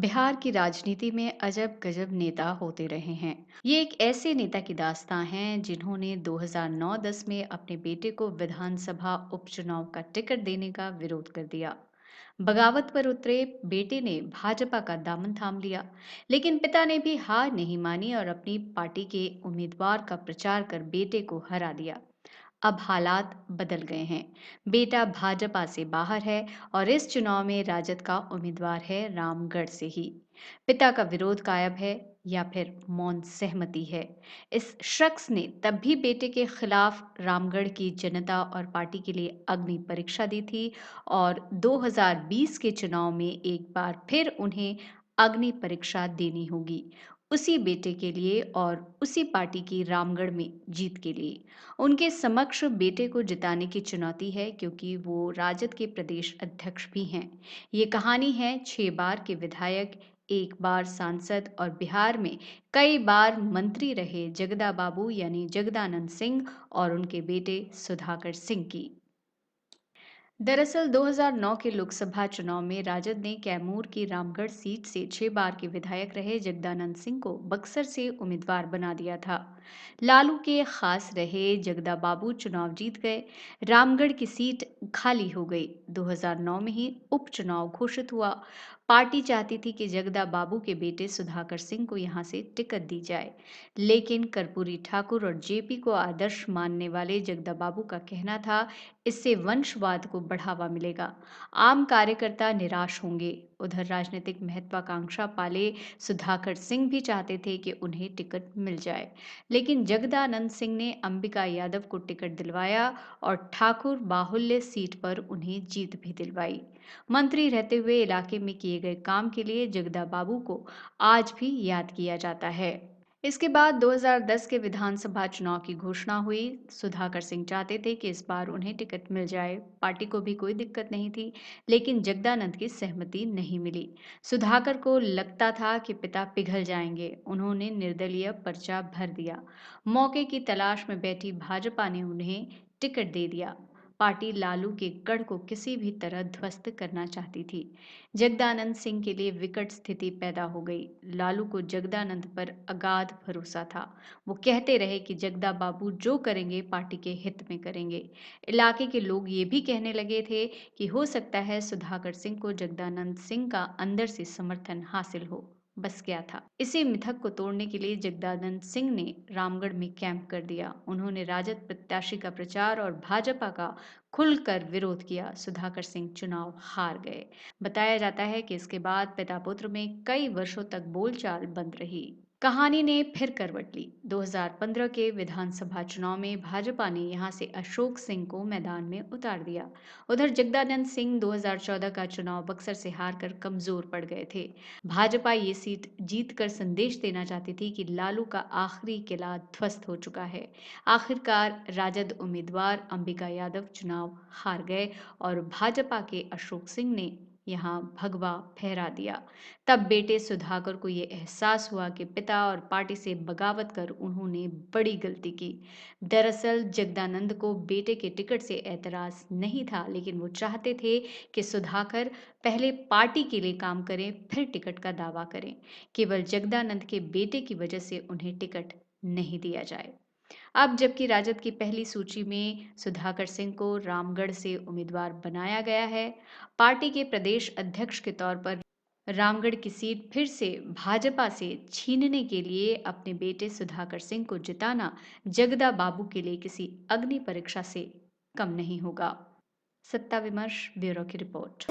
बिहार की राजनीति में अजब गजब नेता होते रहे हैं। ये एक ऐसे नेता की दास्तां है जिन्होंने 2009-10 में अपने बेटे को विधानसभा उपचुनाव का टिकट देने का विरोध कर दिया। बगावत पर उतरे बेटे ने भाजपा का दामन थाम लिया, लेकिन पिता ने भी हार नहीं मानी और अपनी पार्टी के उम्मीदवार का प्रचार कर बेटे को हरा दिया। अब हालात बदल गए हैं। बेटा भाजपा से बाहर है और इस चुनाव में राजद का उम्मीदवार है रामगढ़ से ही। पिता का विरोध गायब है या फिर मौन सहमति है। इस शख्स ने तब भी बेटे के खिलाफ रामगढ़ की जनता और पार्टी के लिए अग्नि परीक्षा दी थी और 2020 के चुनाव में एक बार फिर उन्हें अग्नि परीक्षा देनी होगी, उसी बेटे के लिए और उसी पार्टी की रामगढ़ में जीत के लिए। उनके समक्ष बेटे को जिताने की चुनौती है क्योंकि वो राजद के प्रदेश अध्यक्ष भी हैं। ये कहानी है 6 बार के विधायक, एक बार सांसद और बिहार में कई बार मंत्री रहे जगदा बाबू यानी जगदानंद सिंह और उनके बेटे सुधाकर सिंह की। दरअसल 2009 के लोकसभा चुनाव में राजद ने कैमूर की रामगढ़ सीट से 6 बार के विधायक रहे जगदानंद सिंह को बक्सर से उम्मीदवार बना दिया था। लालू के खास रहे जगदा बाबू चुनाव जीत गए। रामगढ़ की सीट खाली हो गई। 2009 में ही उपचुनाव घोषित हुआ। पार्टी चाहती थी कि जगदा बाबू के बेटे सुधाकर सिंह को यहां से टिकट दी जाए, लेकिन कर्पूरी ठाकुर और जेपी को आदर्श मानने वाले जगदा बाबू का कहना था इससे वंशवाद को बढ़ावा मिलेगा, आम कार्यकर्ता निराश होंगे। उधर राजनीतिक महत्वाकांक्षा पाले सुधाकर सिंह भी चाहते थे कि उन्हें टिकट मिल जाए, लेकिन जगदानंद सिंह ने अंबिका यादव को टिकट दिलवाया और ठाकुर बाहुल्य सीट पर उन्हें जीत भी दिलवाई। मंत्री रहते हुए इलाके में किए गए काम के लिए जगदा बाबू को आज भी याद किया जाता है। इसके बाद 2010 के विधानसभा चुनाव की घोषणा हुई। सुधाकर सिंह चाहते थे कि इस बार उन्हें टिकट मिल जाए। पार्टी को भी कोई दिक्कत नहीं थी, लेकिन जगदानंद की सहमति नहीं मिली। सुधाकर को लगता था कि पिता पिघल जाएंगे। उन्होंने निर्दलीय पर्चा भर दिया। मौके की तलाश में बैठी भाजपा ने उन्हें टिकट दे दिया। पार्टी लालू के गढ़ को किसी भी तरह ध्वस्त करना चाहती थी। जगदानंद सिंह के लिए विकट स्थिति पैदा हो गई। लालू को जगदानंद पर अगाध भरोसा था। वो कहते रहे कि जगदा बाबू जो करेंगे पार्टी के हित में करेंगे। इलाके के लोग ये भी कहने लगे थे कि हो सकता है सुधाकर सिंह को जगदानंद सिंह का अंदर से समर्थन हासिल हो। बस क्या था। इसी मिथक को तोड़ने के लिए जगदानंद सिंह ने रामगढ़ में कैंप कर दिया। उन्होंने राजद प्रत्याशी का प्रचार और भाजपा का खुलकर विरोध किया। सुधाकर सिंह चुनाव हार गए। बताया जाता है कि इसके बाद पिता पुत्र में कई वर्षों तक बोलचाल बंद रही। कहानी ने फिर करवट ली। 2015 के विधानसभा चुनाव में भाजपा ने यहां से अशोक सिंह को मैदान में उतार दिया। उधर जगदानंद सिंह 2014 का चुनाव बक्सर से हारकर कमजोर पड़ गए थे। भाजपा ये सीट जीतकर संदेश देना चाहती थी कि लालू का आखिरी किला ध्वस्त हो चुका है। आखिरकार राजद उम्मीदवार अंबिका यादव चुनाव हार गए और भाजपा के अशोक सिंह ने यहां भगवा फहरा दिया। तब बेटे सुधाकर को ये एहसास हुआ कि पिता और पार्टी से बगावत कर उन्होंने बड़ी गलती की। दरअसल जगदानंद को बेटे के टिकट से ऐतराज नहीं था, लेकिन वो चाहते थे कि सुधाकर पहले पार्टी के लिए काम करें, फिर टिकट का दावा करें। केवल जगदानंद के बेटे की वजह से उन्हें टिकट नहीं दिया जाए। अब जबकि राजद की पहली सूची में सुधाकर सिंह को रामगढ़ से उम्मीदवार बनाया गया है, पार्टी के प्रदेश अध्यक्ष के तौर पर रामगढ़ की सीट फिर से भाजपा से छीनने के लिए अपने बेटे सुधाकर सिंह को जिताना जगदा बाबू के लिए किसी अग्नि परीक्षा से कम नहीं होगा। सत्ता विमर्श ब्यूरो की रिपोर्ट।